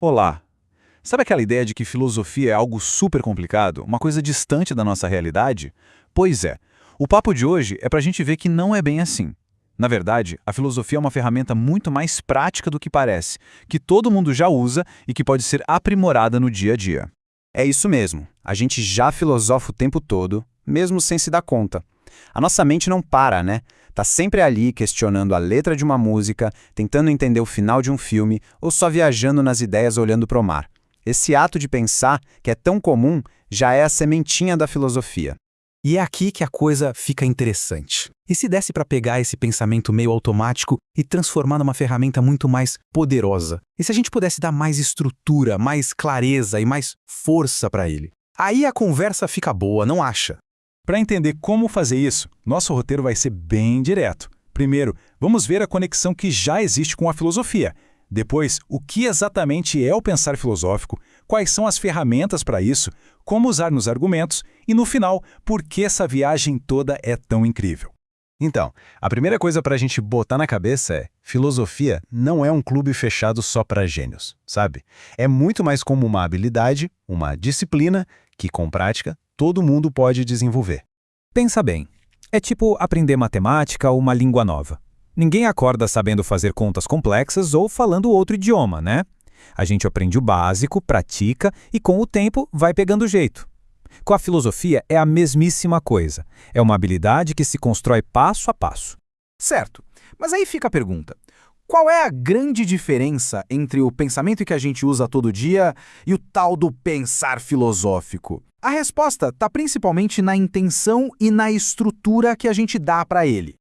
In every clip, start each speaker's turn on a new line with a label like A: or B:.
A: Olá! Sabe aquela ideia de que filosofia é algo super complicado, uma coisa distante da nossa realidade? Pois é, o papo de hoje é para a gente ver que não é bem assim. Na verdade, a filosofia é uma ferramenta muito mais prática do que parece, que todo mundo já usa e que pode ser aprimorada no dia a dia.
B: É isso mesmo. A gente já filosofa o tempo todo, mesmo sem se dar conta. A nossa mente não para, né? Tá sempre ali questionando a letra de uma música, tentando entender o final de um filme ou só viajando nas ideias olhando pro mar. Esse ato de pensar, que é tão comum, já é a sementinha da filosofia.
C: E é aqui que a coisa fica interessante. E se desse para pegar esse pensamento meio automático e transformar numa ferramenta muito mais poderosa? E se a gente pudesse dar mais estrutura, mais clareza e mais força para ele? Aí a conversa fica boa, não acha?
A: Para entender como fazer isso, nosso roteiro vai ser bem direto. Primeiro, vamos ver a conexão que já existe com a filosofia. Depois, o que exatamente é o pensar filosófico, quais são as ferramentas para isso, como usar nos argumentos e, no final, por que essa viagem toda é tão incrível.
D: Então, a primeira coisa para a gente botar na cabeça é: filosofia não é um clube fechado só para gênios, sabe? É muito mais como uma habilidade, uma disciplina que, com prática, todo mundo pode desenvolver.
E: Pensa bem, é tipo aprender matemática ou uma língua nova. Ninguém acorda sabendo fazer contas complexas ou falando outro idioma, né? A gente aprende o básico, pratica e com o tempo vai pegando jeito. Com a filosofia é a mesmíssima coisa. É uma habilidade que se constrói passo a passo.
C: Certo, mas aí fica a pergunta. Qual é a grande diferença entre o pensamento que a gente usa todo dia e o tal do pensar filosófico? A resposta está principalmente na intenção e na estrutura que a gente dá para ele.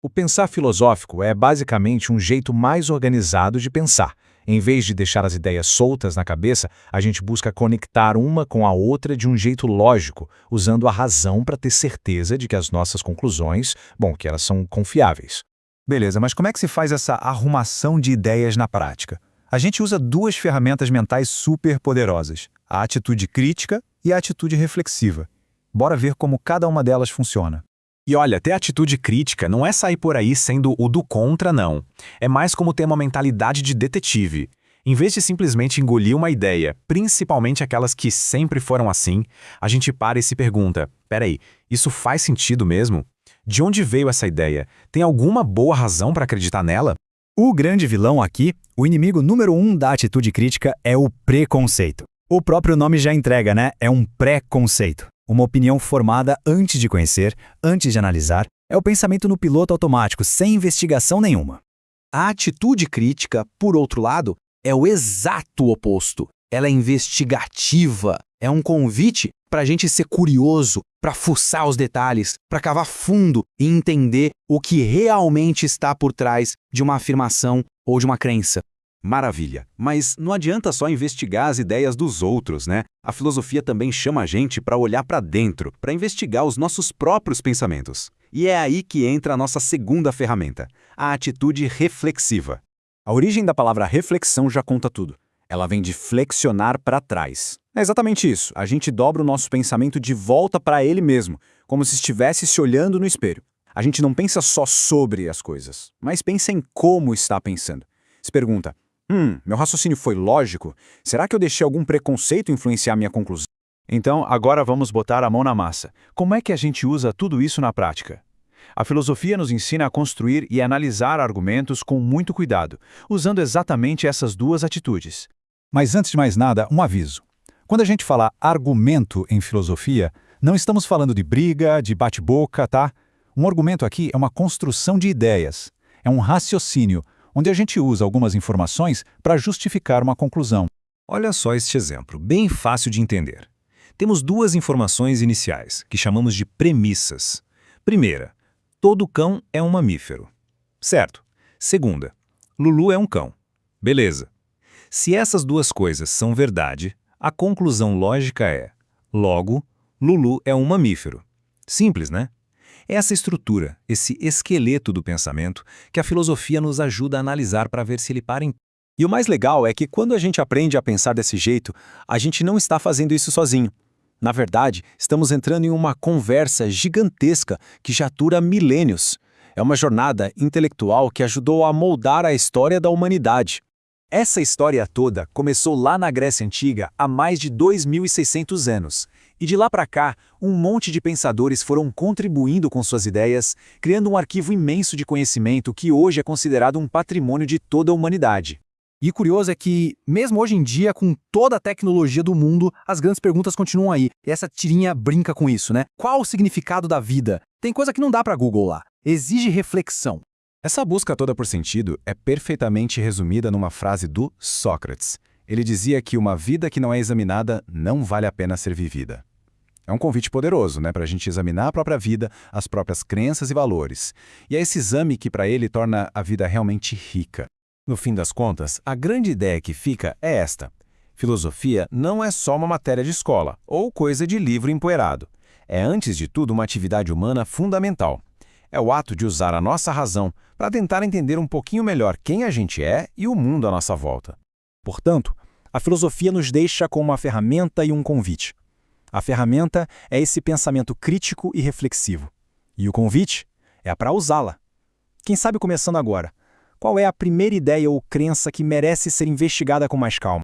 D: O pensar filosófico é basicamente um jeito mais organizado de pensar. Em vez de deixar as ideias soltas na cabeça, a gente busca conectar uma com a outra de um jeito lógico, usando a razão para ter certeza de que as nossas conclusões, que elas são confiáveis.
E: Beleza, mas como é que se faz essa arrumação de ideias na prática? A gente usa duas ferramentas mentais super poderosas, a atitude crítica e a atitude reflexiva. Bora ver como cada uma delas funciona.
D: E olha, ter atitude crítica não é sair por aí sendo o do contra, não. É mais como ter uma mentalidade de detetive. Em vez de simplesmente engolir uma ideia, principalmente aquelas que sempre foram assim, a gente para e se pergunta: peraí, isso faz sentido mesmo? De onde veio essa ideia? Tem alguma boa razão para acreditar nela?
E: O grande vilão aqui, o inimigo número 1 da atitude crítica é o preconceito. O próprio nome já entrega, né? É um pré-conceito. Uma opinião formada antes de conhecer, antes de analisar, é o pensamento no piloto automático, sem investigação nenhuma.
C: A atitude crítica, por outro lado, é o exato oposto. Ela é investigativa, é um convite para a gente ser curioso, para fuçar os detalhes, para cavar fundo e entender o que realmente está por trás de uma afirmação ou de uma crença.
B: Maravilha, mas não adianta só investigar as ideias dos outros, né? A filosofia também chama a gente para olhar para dentro, para investigar os nossos próprios pensamentos. E é aí que entra a nossa segunda ferramenta, a atitude reflexiva. A origem da palavra reflexão já conta tudo. Ela vem de flexionar para trás. É exatamente isso, a gente dobra o nosso pensamento de volta para ele mesmo, como se estivesse se olhando no espelho. A gente não pensa só sobre as coisas, mas pensa em como está pensando. Se pergunta: meu raciocínio foi lógico? Será que eu deixei algum preconceito influenciar minha conclusão?
A: Então, agora vamos botar a mão na massa. Como é que a gente usa tudo isso na prática? A filosofia nos ensina a construir e analisar argumentos com muito cuidado, usando exatamente essas duas atitudes. Mas antes de mais nada, um aviso. Quando a gente fala argumento em filosofia, não estamos falando de briga, de bate-boca, tá? Um argumento aqui é uma construção de ideias. É um raciocínio, onde a gente usa algumas informações para justificar uma conclusão.
E: Olha só este exemplo, bem fácil de entender. Temos duas informações iniciais, que chamamos de premissas. Primeira, todo cão é um mamífero. Certo. Segunda, Lulu é um cão. Beleza. Se essas duas coisas são verdade, a conclusão lógica é: logo, Lulu é um mamífero. Simples, né? É essa estrutura, esse esqueleto do pensamento, que a filosofia nos ajuda a analisar para ver se ele para em...
B: E o mais legal é que quando a gente aprende a pensar desse jeito, a gente não está fazendo isso sozinho. Na verdade, estamos entrando em uma conversa gigantesca que já dura milênios. É uma jornada intelectual que ajudou a moldar a história da humanidade.
D: Essa história toda começou lá na Grécia Antiga há mais de 2.600 anos. E de lá para cá, um monte de pensadores foram contribuindo com suas ideias, criando um arquivo imenso de conhecimento que hoje é considerado um patrimônio de toda a humanidade.
C: E curioso é que, mesmo hoje em dia, com toda a tecnologia do mundo, as grandes perguntas continuam aí. E essa tirinha brinca com isso, né? Qual o significado da vida? Tem coisa que não dá para Google lá. Exige reflexão.
E: Essa busca toda por sentido é perfeitamente resumida numa frase do Sócrates. Ele dizia que uma vida que não é examinada não vale a pena ser vivida. É um convite poderoso, né, para a gente examinar a própria vida, as próprias crenças e valores. E é esse exame que para ele torna a vida realmente rica. No fim das contas, a grande ideia que fica é esta. Filosofia não é só uma matéria de escola ou coisa de livro empoeirado. É, antes de tudo, uma atividade humana fundamental. É o ato de usar a nossa razão para tentar entender um pouquinho melhor quem a gente é e o mundo à nossa volta.
D: Portanto, a filosofia nos deixa com uma ferramenta e um convite. A ferramenta é esse pensamento crítico e reflexivo. E o convite é para usá-la. Quem sabe começando agora, qual é a primeira ideia ou crença que merece ser investigada com mais calma?